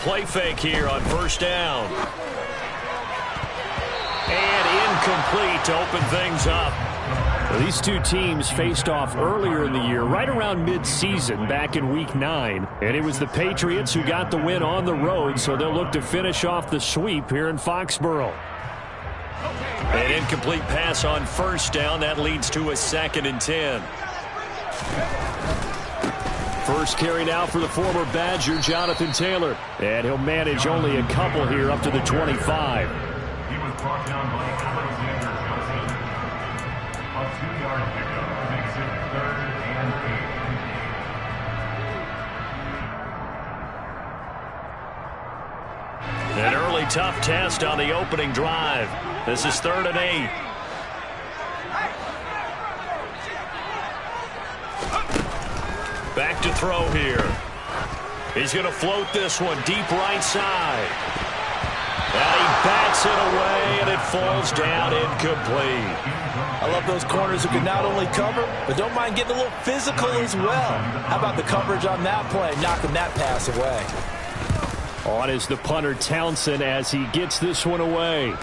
play fake here on first down. And incomplete to open things up. These two teams faced off earlier in the year, right around mid-season, back in Week 9. And it was the Patriots who got the win on the road, so they'll look to finish off the sweep here in Foxborough. An incomplete pass on first down. That leads to a 2nd and 10. First carry now for the former Badger, Jonathan Taylor. And he'll manage only a couple here up to the 25. He was brought down by Alexander Johnson. A 2-yard pickup makes it 3rd and 8. An early tough test on the opening drive. This is 3rd and 8. Back to throw here. He's going to float this one deep right side. And he bats it away, and it falls down incomplete. I love those corners who can not only cover, but don't mind getting a little physical as well. How about the coverage on that play, knocking that pass away? On is the punter Townsend as he gets this one away.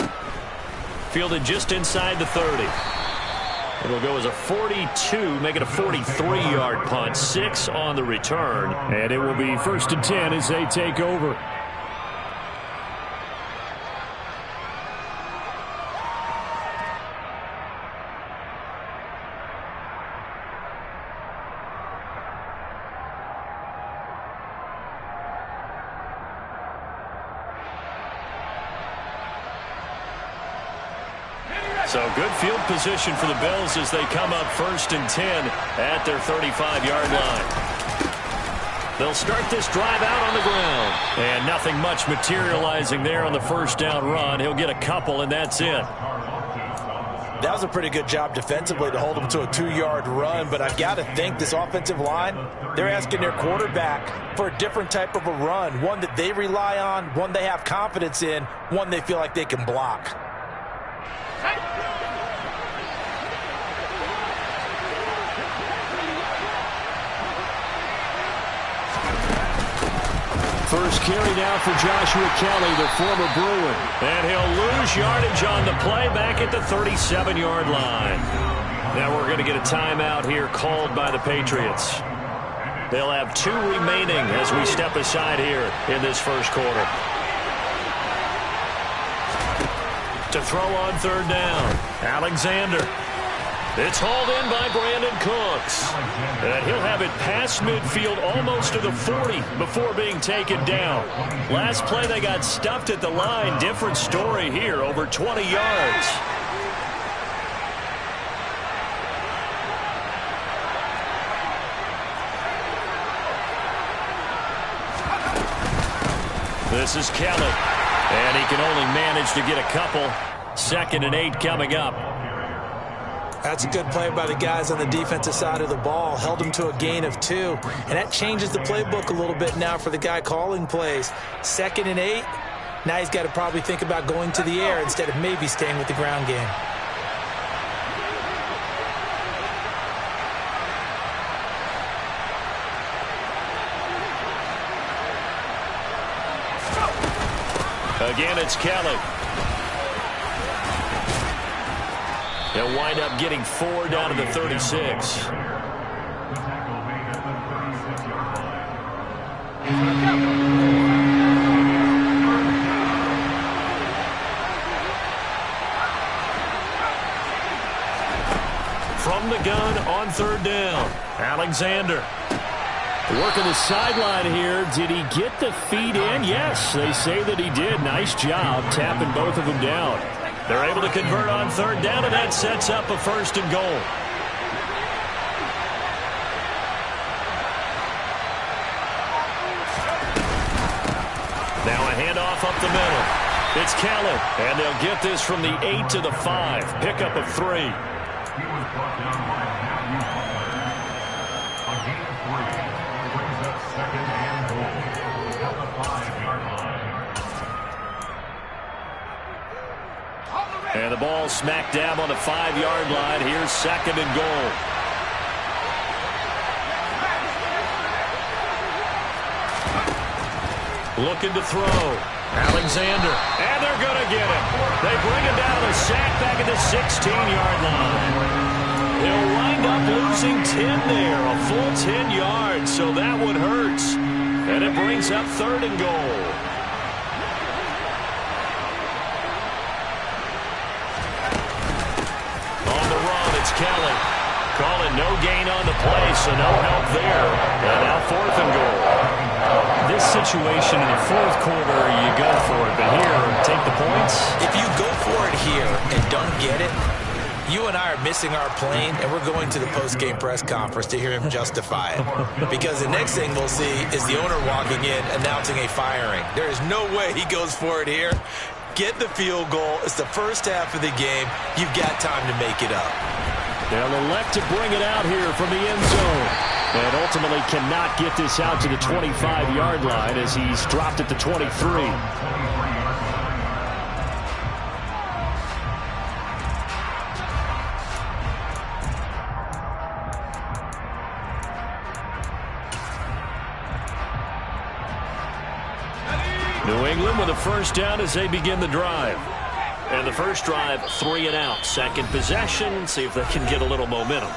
Fielded just inside the 30. It'll go as a 42, make it a 43-yard punt. 6 on the return. And it will be 1st and 10 as they take over. So good field position for the Bills as they come up 1st and 10 at their 35-yard line. They'll start this drive out on the ground. And nothing much materializing there on the first down run. He'll get a couple, and that's it. That was a pretty good job defensively to hold him to a 2-yard run, but I've got to think this offensive line, they're asking their quarterback for a different type of a run, one that they rely on, one they have confidence in, one they feel like they can block. First carry now for Joshua Kelly, the former Bruin. And he'll lose yardage on the play back at the 37-yard line. Now we're going to get a timeout here called by the Patriots. They'll have 2 remaining as we step aside here in this first quarter. To throw on 3rd down, Alexander. It's hauled in by Brandon Cooks. And he'll have it past midfield almost to the 40 before being taken down. Last play they got stuffed at the line. Different story here, over 20 yards. This is Kelly. And he can only manage to get a couple. 2nd and 8 coming up. That's a good play by the guys on the defensive side of the ball. Held him to a gain of 2. And that changes the playbook a little bit now for the guy calling plays. 2nd and 8. Now he's got to probably think about going to the air instead of maybe staying with the ground game. Again, it's Kelly. They'll wind up getting 4 down to the 36. From the gun on 3rd down, Alexander. Working the sideline here. Did he get the feet in? Yes, they say that he did. Nice job tapping both of them down. They're able to convert on 3rd down, and that sets up a 1st and goal. Now a handoff up the middle. It's Kelly, and they'll get this from the 8 to the 5. Pickup of 3. He was brought down by Matthew Butler. A gain of 3 brings up 2nd and goal at the 5-yard line. And the ball smack dab on the 5-yard line. Here's 2nd and goal. Looking to throw. Alexander. And they're going to get it. They bring him down to the sack back at the 16-yard line. They'll wind up losing 10 there. A full 10 yards. So that one hurts. And it brings up 3rd and goal. On the run, it's Kelly. Call it no gain on the play, so no help there. And now 4th and goal. This situation in the 4th quarter, you go for it. But here, take the points. If you go for it here and don't get it, you and I are missing our plane, and we're going to the post-game press conference to hear him justify it. Because the next thing we'll see is the owner walking in announcing a firing. There is no way he goes for it here. Get the field goal. It's the first half of the game. You've got time to make it up. They'll elect to bring it out here from the end zone. And ultimately cannot get this out to the 25-yard line as he's dropped at the 23. New England with a first down as they begin the drive. And the first drive, 3 and out. Second possession, see if they can get a little momentum.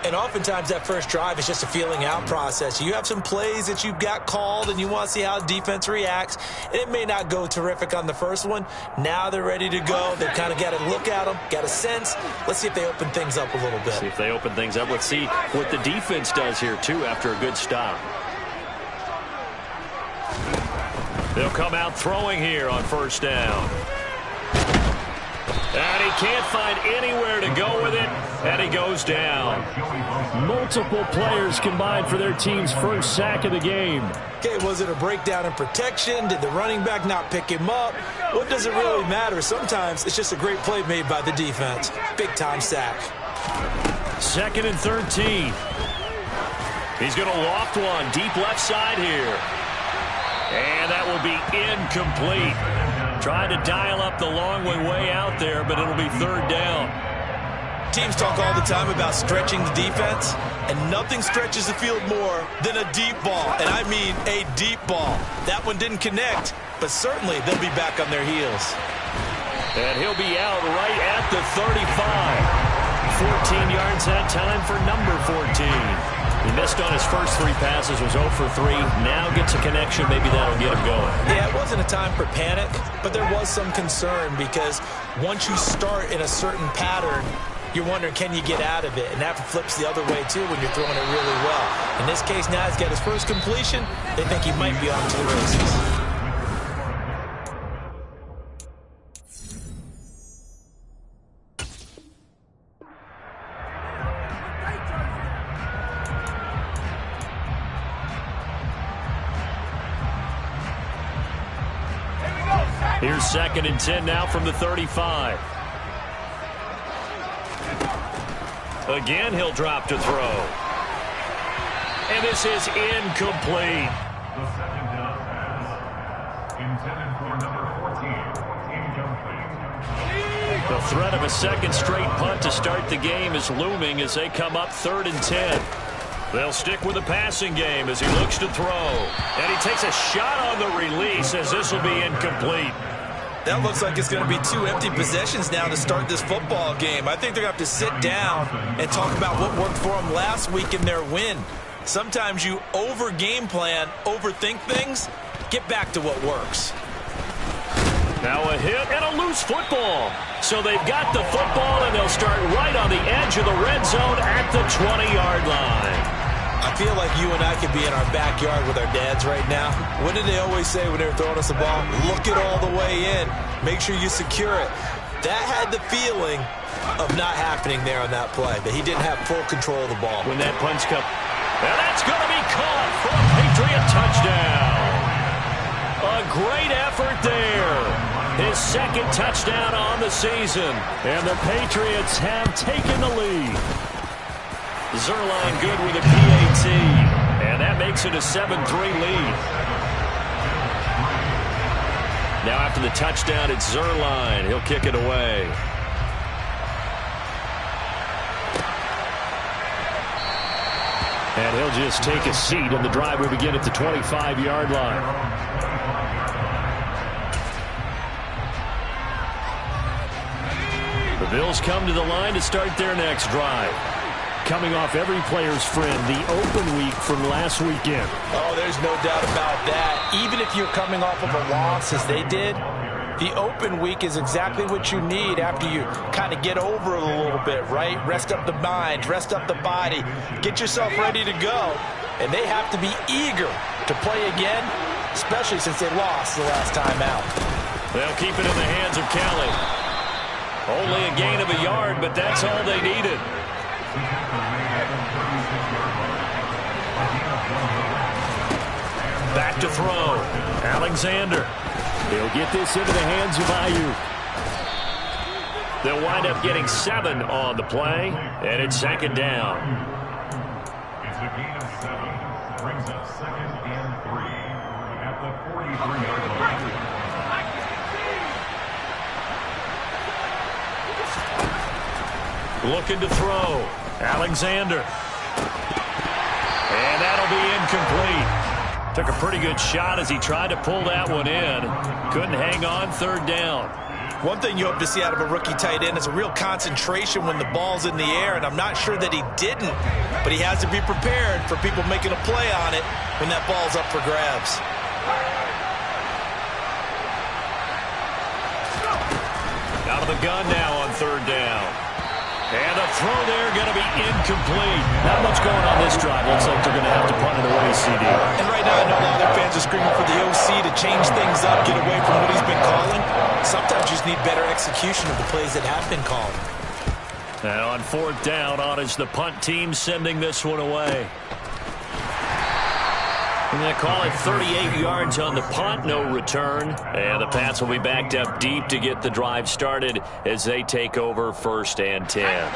And oftentimes that first drive is just a feeling out process. You have some plays that you've got called and you want to see how defense reacts. And it may not go terrific on the first one. Now they're ready to go. They've kind of got to look at them, got a sense. Let's see if they open things up a little bit. See if they open things up. Let's see what the defense does here, too, after a good stop. They'll come out throwing here on first down. And he can't find anywhere to go with it, and he goes down. Multiple players combined for their team's first sack of the game. Okay, was it a breakdown in protection? Did the running back not pick him up? What does it really matter? Sometimes it's just a great play made by the defense. Big-time sack. 2nd and 13. He's going to loft one deep left side here. And that will be incomplete. Tried to dial up the long way out there, but it'll be 3rd down. Teams talk all the time about stretching the defense, and nothing stretches the field more than a deep ball, and I mean a deep ball. That one didn't connect, but certainly they'll be back on their heels. And he'll be out right at the 35. 14 yards that time for number 14. He missed on his first 3 passes, was 0 for 3. Now gets a connection. Maybe that'll get him going. Yeah, it wasn't a time for panic, but there was some concern because once you start in a certain pattern, you're wondering, can you get out of it? And that flips the other way, too, when you're throwing it really well. In this case, now he's got his first completion. They think he might be on to the races. Here's 2nd and 10 now from the 35. Again, he'll drop to throw. And this is incomplete. The 2nd down pass. Intended for number 14. Incomplete. The threat of a second straight punt to start the game is looming as they come up 3rd and 10. They'll stick with the passing game as he looks to throw. And he takes a shot on the release as this will be incomplete. That looks like it's going to be 2 empty possessions now to start this football game. I think they're going to have to sit down and talk about what worked for them last week in their win. Sometimes you over-game plan, overthink things. Get back to what works. Now a hit and a loose football. So they've got the football, and they'll start right on the edge of the red zone at the 20-yard line. I feel like you and I could be in our backyard with our dads right now. What did they always say when they were throwing us the ball? Look it all the way in. Make sure you secure it. That had the feeling of not happening there on that play, that he didn't have full control of the ball. When that punch comes, and that's going to be caught for a Patriot touchdown. A great effort there. His 2nd touchdown on the season. And the Patriots have taken the lead. Zuerlein good with a PAT. And that makes it a 7-3 lead. Now after the touchdown, it's Zuerlein. He'll kick it away. And he'll just take a seat, and the drive will begin at the 25-yard line. The Bills come to the line to start their next drive. Coming off every player's friend, the open week from last weekend. Oh, there's no doubt about that. Even if you're coming off of a loss as they did, the open week is exactly what you need after you kind of get over it a little bit, right? Rest up the mind, rest up the body, get yourself ready to go. And they have to be eager to play again, especially since they lost the last time out. They'll keep it in the hands of Kelly. Only a gain of a yard, but that's all they needed. Back to throw. Alexander. He'll get this into the hands of Ayuk. They'll wind up getting 7 on the play, and it's second down. It's a gain of 7. Brings up 2nd and 3 at the 43-yard line. Looking to throw. Alexander. And that'll be incomplete. Took a pretty good shot as he tried to pull that one in. Couldn't hang on, third down. One thing you hope to see out of a rookie tight end is a real concentration when the ball's in the air, and I'm not sure that he didn't, but he has to be prepared for people making a play on it when that ball's up for grabs. Out of the gun now on third down. And the throw there going to be incomplete. Not much going on this drive. Looks like they're going to have to punt it away, CD. And right now I know a lot of their fans are screaming for the OC to change things up, get away from what he's been calling. Sometimes you just need better execution of the plays that have been called. And on fourth down, on is the punt team sending this one away. And they call it 38 yards on the punt, no return. And the Pats will be backed up deep to get the drive started as they take over 1st and 10.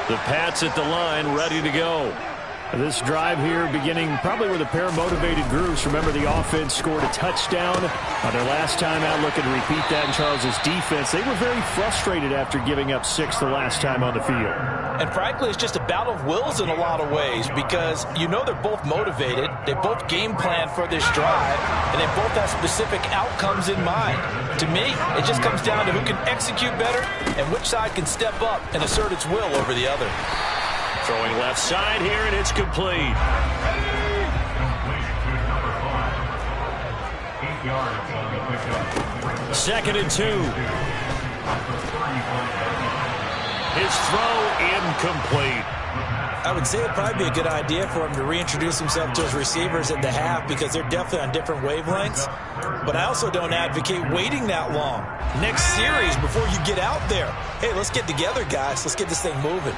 The Pats at the line, ready to go. This drive here beginning probably with a pair of motivated groups. Remember, the offense scored a touchdown on their last time out. Looking to repeat that in Charles' defense. They were very frustrated after giving up 6 the last time on the field. And frankly, it's just a battle of wills in a lot of ways because you know they're both motivated. They both game plan for this drive, and they both have specific outcomes in mind. To me, it just comes down to who can execute better and which side can step up and assert its will over the other. Throwing left side here, and it's complete. 8 yards on the pickup. 2nd and 2. His throw incomplete. I would say it'd probably be a good idea for him to reintroduce himself to his receivers at the half because they're definitely on different wavelengths. But I also don't advocate waiting that long. Next series before you get out there. Hey, let's get together, guys. Let's get this thing moving.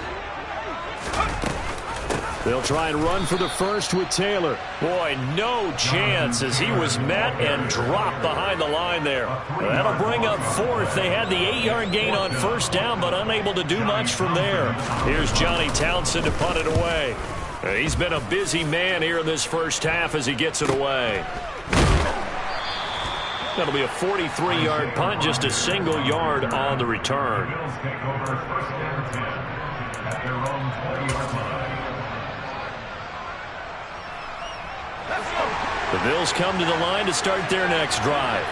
They'll try and run for the first with Taylor. Boy, no chance as he was met and dropped behind the line there. That'll bring up 4th. They had the 8-yard gain on 1st down, but unable to do much from there. Here's Johnny Townsend to punt it away. He's been a busy man here in this first half as he gets it away. That'll be a 43-yard punt, just a single yard on the return. Bills take over 1st and 10 at their own 20-yard line. The Bills come to the line to start their next drive.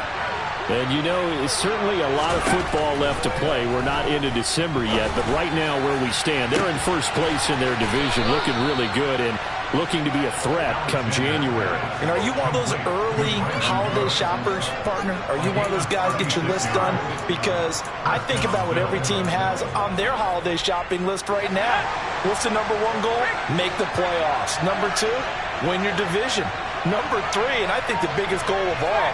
And you know, it's certainly a lot of football left to play. We're not into December yet, but right now where we stand, they're in first place in their division, looking really good and looking to be a threat come January. And are you one of those early holiday shoppers, partner? Are you one of those guys get your list done? Because I think about what every team has on their holiday shopping list right now. What's the number 1 goal? Make the playoffs. Number 2, win your division. Number 3, and I think the biggest goal of all,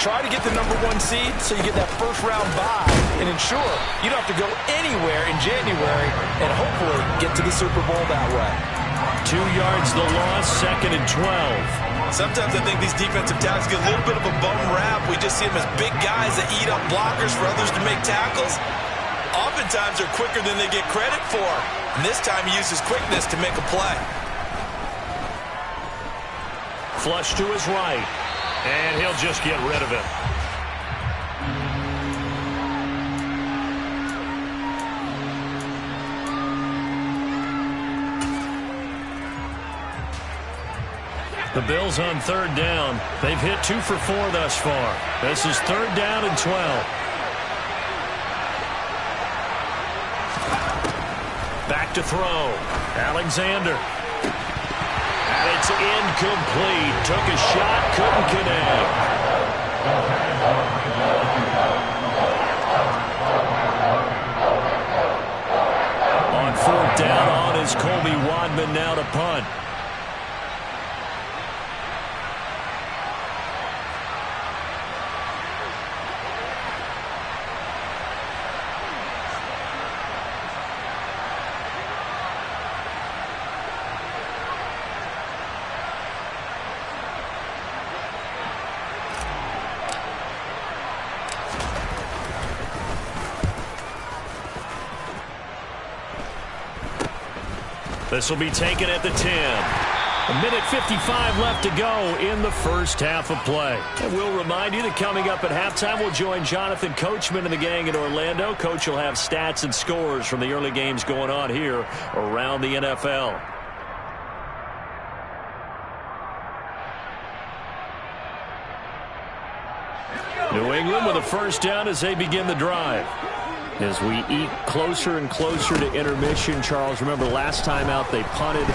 try to get the number 1 seed so you get that first-round bye and ensure you don't have to go anywhere in January and hopefully get to the Super Bowl that way. 2 yards the loss, 2nd and 12. Sometimes I think these defensive tackles get a little bit of a bum rap. We just see them as big guys that eat up blockers for others to make tackles. Oftentimes they're quicker than they get credit for. And this time he uses quickness to make a play. Flush to his right, and he'll just get rid of it. The Bills on 3rd down. They've hit 2 for 4 thus far. This is 3rd down and 12. back to throw. Alexander. And it's incomplete. Took a shot, couldn't connect. On fourth down on is Colby Wadman now to punt. This will be taken at the 10. A minute 55 left to go in the first half of play. And we'll remind you that coming up at halftime, we'll join Jonathan Coachman and the gang in Orlando. Coach will have stats and scores from the early games going on here around the NFL. New England with a first down as they begin the drive. As we eat closer and closer to intermission, Charles, remember last time out they punted.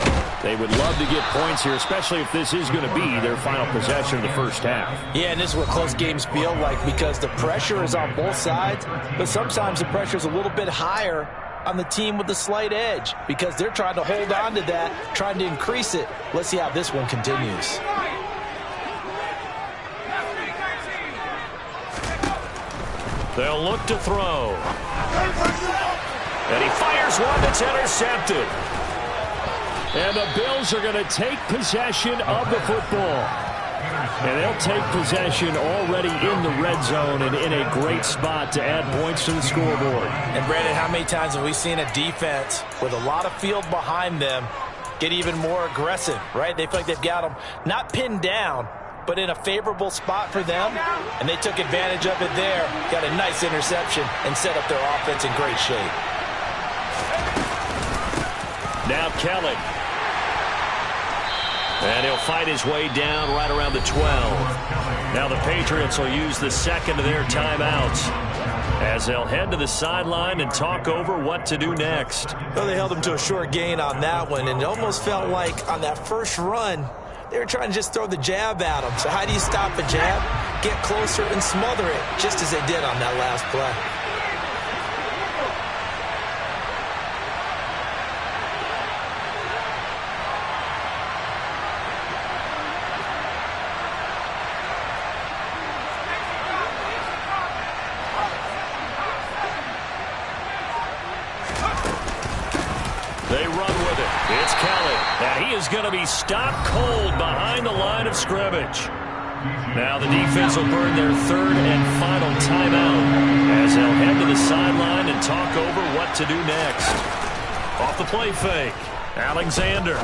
They would love to get points here, especially if this is going to be their final possession of the first half. Yeah, and this is what close games feel like because the pressure is on both sides, but sometimes the pressure is a little bit higher on the team with the slight edge because they're trying to hold on to that, trying to increase it. Let's see how this one continues. They'll look to throw. And he fires one that's intercepted. And the Bills are going to take possession of the football. And they'll take possession already in the red zone and in a great spot to add points to the scoreboard. And Brandon, how many times have we seen a defense with a lot of field behind them get even more aggressive, right? They feel like they've got them not pinned down, but in a favorable spot for them, and they took advantage of it there, got a nice interception, and set up their offense in great shape. Now Kelly. And he'll fight his way down right around the 12. Now the Patriots will use the second of their timeouts as they'll head to the sideline and talk over what to do next. Well, they held him to a short gain on that one, and it almost felt like on that first run, they were trying to just throw the jab at him. So how do you stop a jab? Get closer and smother it, just as they did on that last play. They run with it. It's Kelly. And he is going to be stopped cold behind the line of scrimmage. Now the defense will burn their third and final timeout as they'll head to the sideline and talk over what to do next. Off the play fake. Alexander.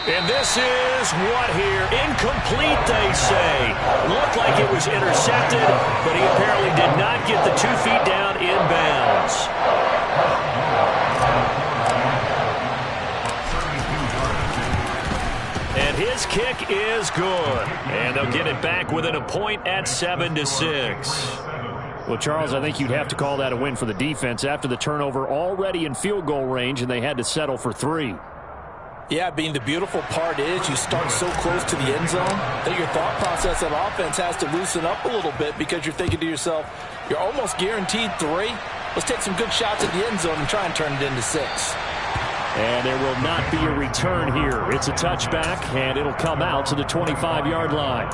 And this is what here? Incomplete, they say. Looked like it was intercepted, but he apparently did not get the 2 feet down inbounds. And his kick is good. And they'll get it back within a point at 7-6. Well, Charles, I think you'd have to call that a win for the defense after the turnover already in field goal range, and they had to settle for 3. Yeah, being the beautiful part is you start so close to the end zone that your thought process of offense has to loosen up a little bit because you're thinking to yourself, you're almost guaranteed 3. Let's take some good shots at the end zone and try and turn it into 6. And there will not be a return here. It's a touchback, and it'll come out to the 25-yard line.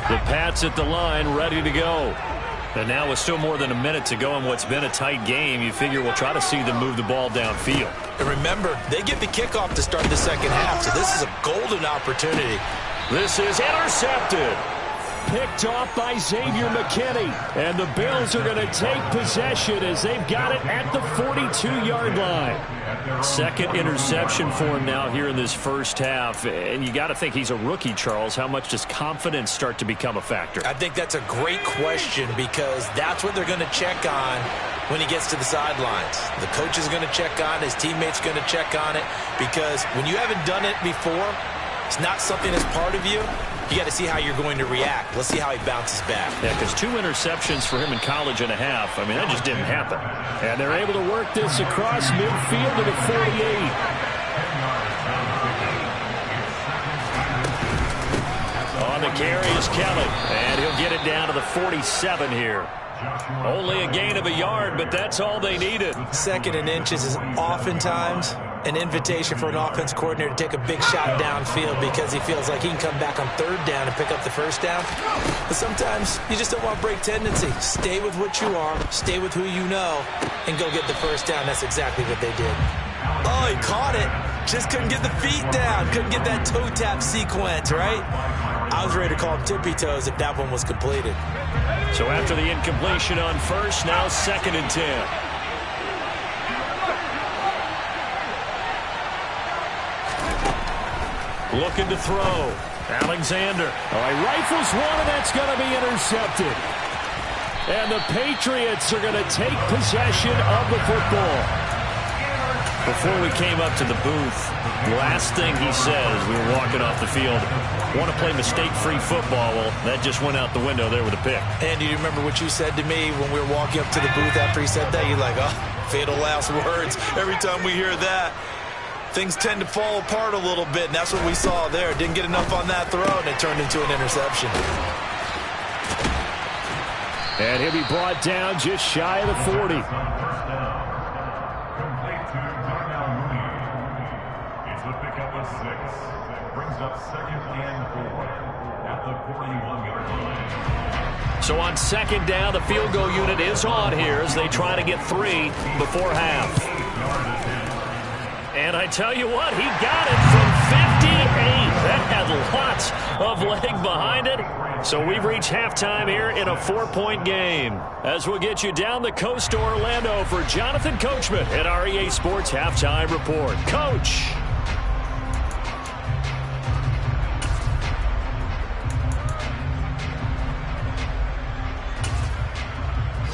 The Pats at the line, ready to go. And now with still more than a minute to go in what's been a tight game, you figure we'll try to see them move the ball downfield. And remember, they get the kickoff to start the second half, so this is a golden opportunity. This is intercepted. Picked off by Xavier McKinney. And the Bills are going to take possession as they've got it at the 42-yard line. Second interception for him now here in this first half. And you got to think he's a rookie, Charles. How much does confidence start to become a factor? I think that's a great question because that's what they're going to check on when he gets to the sidelines. The coach is going to check on it. His teammates going to check on it, because when you haven't done it before, it's not something that's part of you. You got to see how you're going to react. Let's see how he bounces back. Yeah, because 2 interceptions for him in college and a half. I mean, that just didn't happen. And they're able to work this across midfield to the 48. On the carry is Kelly, and he'll get it down to the 47 here. Only a gain of a yard, but that's all they needed. 2nd and inches is oftentimes an invitation for an offense coordinator to take a big shot downfield, because he feels like he can come back on 3rd down and pick up the 1st down. But sometimes you just don't want to break tendency. Stay with what you are, stay with who you know, and go get the 1st down. That's exactly what they did. Oh, he caught it. Just couldn't get the feet down. Couldn't get that toe tap sequence, right? I was ready to call him tippy toes if that one was completed. So after the incompletion on 1st, now 2nd and 10. Looking to throw. Alexander. Oh, he rifles one, and that's going to be intercepted. And the Patriots are going to take possession of the football. Before we came up to the booth, last thing he says, we were walking off the field, want to play mistake-free football. Well, that just went out the window there with a pick. And do you remember what you said to me when we were walking up to the booth after he said that? You're like, oh, fatal last words. Every time we hear that, things tend to fall apart a little bit, and that's what we saw there. Didn't get enough on that throw, and it turned into an interception. And he'll be brought down just shy of the 40. It's a pickup of 6. Brings up 2nd and 4 at the 41-yard line. So on 2nd down, the field goal unit is on here as they try to get 3 before half. And I tell you what, he got it from 58. That had lots of leg behind it. So we've reached halftime here in a 4-point game. As we'll get you down the coast to Orlando for Jonathan Coachman at our EA Sports Halftime Report. Coach.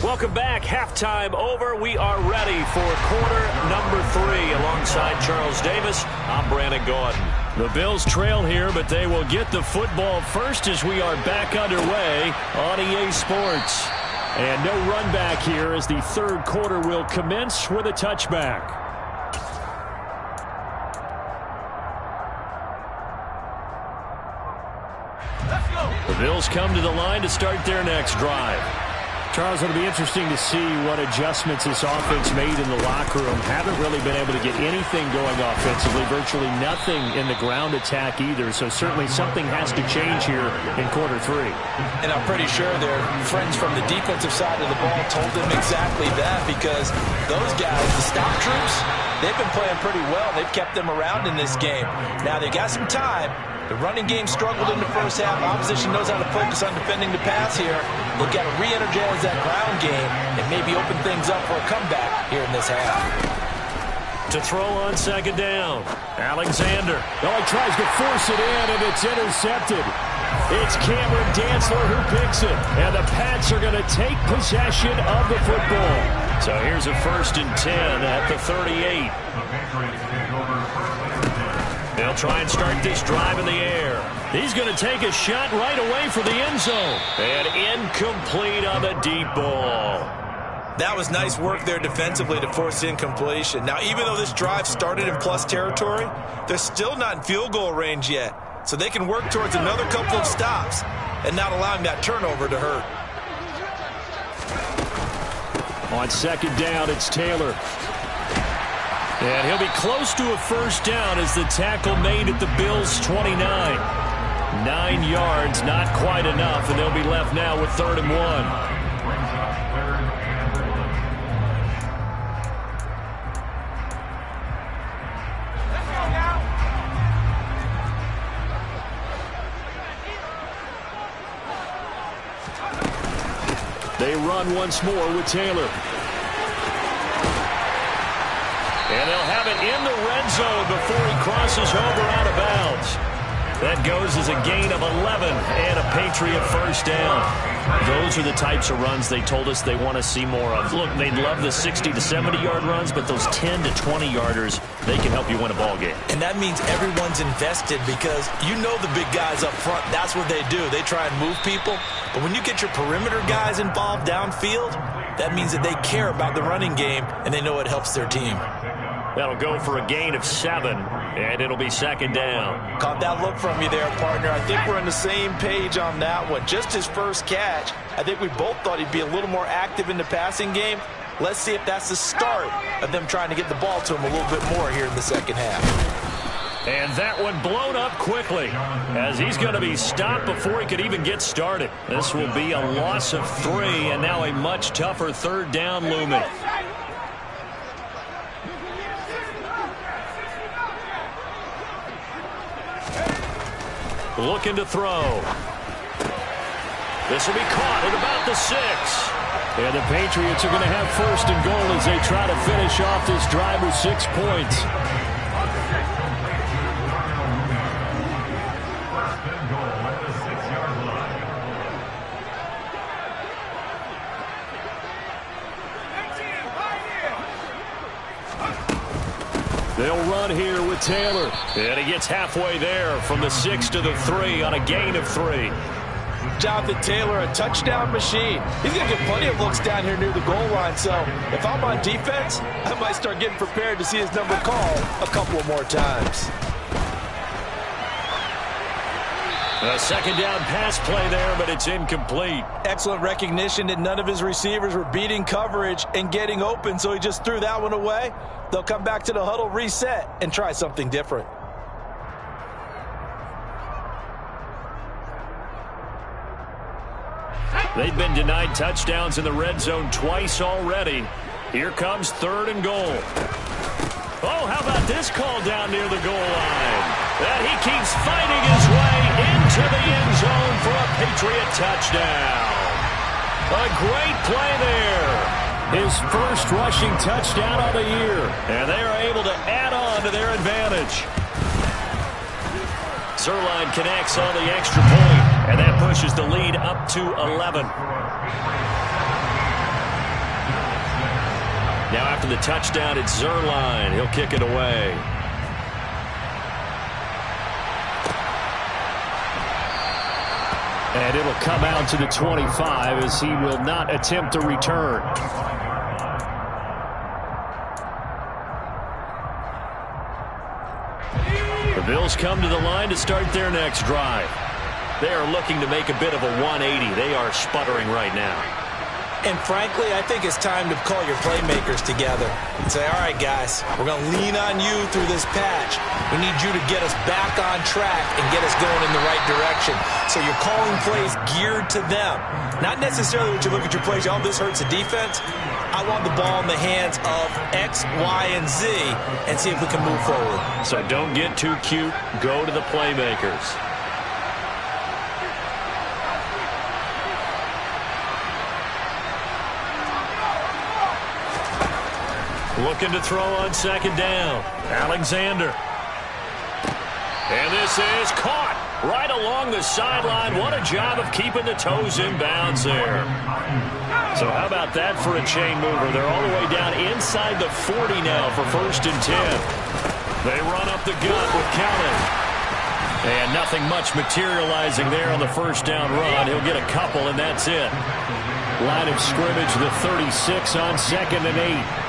Welcome back. Halftime over. We are ready for quarter number 3. Alongside Charles Davis, I'm Brandon Gordon. The Bills trail here, but they will get the football first as we are back underway on EA Sports. And no run back here as the 3rd quarter will commence with a touchback. The Bills come to the line to start their next drive. Charles, it'll be interesting to see what adjustments this offense made in the locker room. Haven't really been able to get anything going offensively, virtually nothing in the ground attack either. So certainly something has to change here in quarter 3. And I'm pretty sure their friends from the defensive side of the ball told them exactly that, because those guys, the stop troops, they've been playing pretty well. They've kept them around in this game. Now they got some time. The running game struggled in the first half. Opposition knows how to focus on defending the pass here. They've got to re-energize that ground game and maybe open things up for a comeback here in this half. To throw on 2nd down, Alexander. Oh, he tries to force it in, and it's intercepted. It's Cameron Dantzler who picks it, and the Pats are going to take possession of the football. So here's a 1st and 10 at the 38. They'll try and start this drive in the air. He's going to take a shot right away for the end zone. And incomplete on the deep ball. That was nice work there defensively to force incompletion. Now, even though this drive started in plus territory, they're still not in field goal range yet. So they can work towards another couple of stops and not allowing that turnover to hurt. On 2nd down, it's Taylor. And he'll be close to a 1st down as the tackle made at the Bills' 29. 9 yards, not quite enough, and they'll be left now with 3rd and 1. They run once more with Taylor. And they'll have it in the red zone before he crosses over out of bounds. That goes as a gain of 11 and a Patriot first down. Those are the types of runs they told us they want to see more of. Look, they'd love the 60 to 70-yard runs, but those 10 to 20-yarders, they can help you win a ball game. And that means everyone's invested because you know the big guys up front, that's what they do. They try and move people. But when you get your perimeter guys involved downfield, that means that they care about the running game and they know it helps their team. That'll go for a gain of 7, and it'll be second down. Caught that look from you there, partner. I think we're on the same page on that one. Just his first catch, I think we both thought he'd be a little more active in the passing game. Let's see if that's the start of them trying to get the ball to him a little bit more here in the second half. And that one blown up quickly as he's going to be stopped before he could even get started. This will be a loss of 3, and now a much tougher third down looming. Looking to throw. This will be caught at about the 6. And the Patriots are going to have first and goal as they try to finish off this drive with 6 points. First and goal at the 6-yard line. They'll run here with Taylor. And he gets halfway there from the 6 to the 3 on a gain of 3. Jonathan Taylor, a touchdown machine. He's going to get plenty of looks down here near the goal line. So if I'm on defense, I might start getting prepared to see his number called a couple of more times. A second down pass play there, but it's incomplete. Excellent recognition that none of his receivers were beating coverage and getting open, so he just threw that one away. They'll come back to the huddle, reset, and try something different. They've been denied touchdowns in the red zone twice already. Here comes third and goal. Oh, how about this call down near the goal line? That he keeps fighting his way into the end zone for a Patriot touchdown. A great play there. His first rushing touchdown of the year. And they are able to add on to their advantage. Zuerlein connects on the extra point, and that pushes the lead up to 11. Now after the touchdown, it's Zuerlein. He'll kick it away. And it'll come out to the 25 as he will not attempt to return. The Bills come to the line to start their next drive. They are looking to make a bit of a 180. They are sputtering right now. And frankly, I think it's time to call your playmakers together and say, all right, guys, we're going to lean on you through this patch. We need you to get us back on track and get us going in the right direction. So you're calling plays geared to them. Not necessarily when you look at your plays, oh, this hurts the defense. I want the ball in the hands of X, Y, and Z and see if we can move forward. So don't get too cute. Go to the playmakers. Looking to throw on second down. Alexander. And this is caught right along the sideline. What a job of keeping the toes in bounds there. So how about that for a chain mover? They're all the way down inside the 40 now for first and 10. They run up the gut with Kellen. And nothing much materializing there on the first down run. He'll get a couple, and that's it. Line of scrimmage, the 36 on second and 8.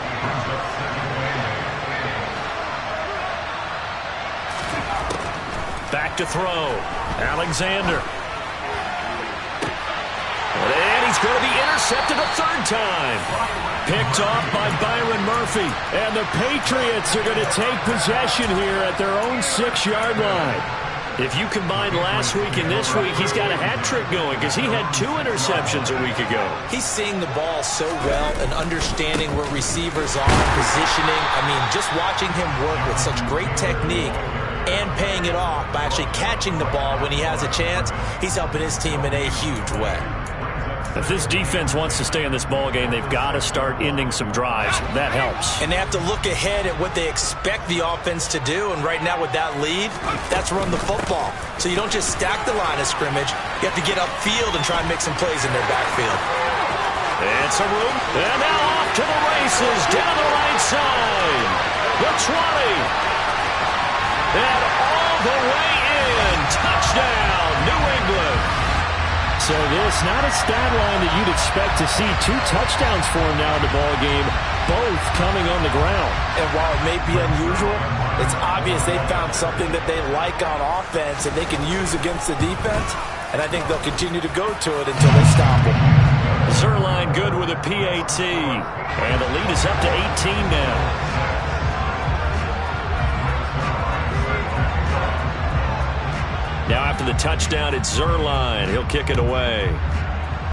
Back to throw. Alexander. And he's going to be intercepted a third time. Picked off by Byron Murphy. And the Patriots are going to take possession here at their own 6-yard line. If you combine last week and this week, he's got a hat trick going because he had 2 interceptions a week ago. He's seeing the ball so well and understanding where receivers are, positioning. I mean, just watching him work with such great technique and paying it off by actually catching the ball when he has a chance, he's helping his team in a huge way. If this defense wants to stay in this ball game, they've got to start ending some drives. That helps. And they have to look ahead at what they expect the offense to do. And right now with that lead, that's run the football. So you don't just stack the line of scrimmage. You have to get upfield and try and make some plays in their backfield. It's a room. And now off to the races down the right side. The 20. And all the way in. Touchdown, New England. So this, not a stat line that you'd expect to see. 2 touchdowns for him now in the ball game, both coming on the ground. And while it may be unusual, it's obvious they found something that they like on offense and they can use against the defense. And I think they'll continue to go to it until they stop it. Zuerlein good with a PAT. And the lead is up to 18 now. Now after the touchdown, it's Zuerlein. He'll kick it away.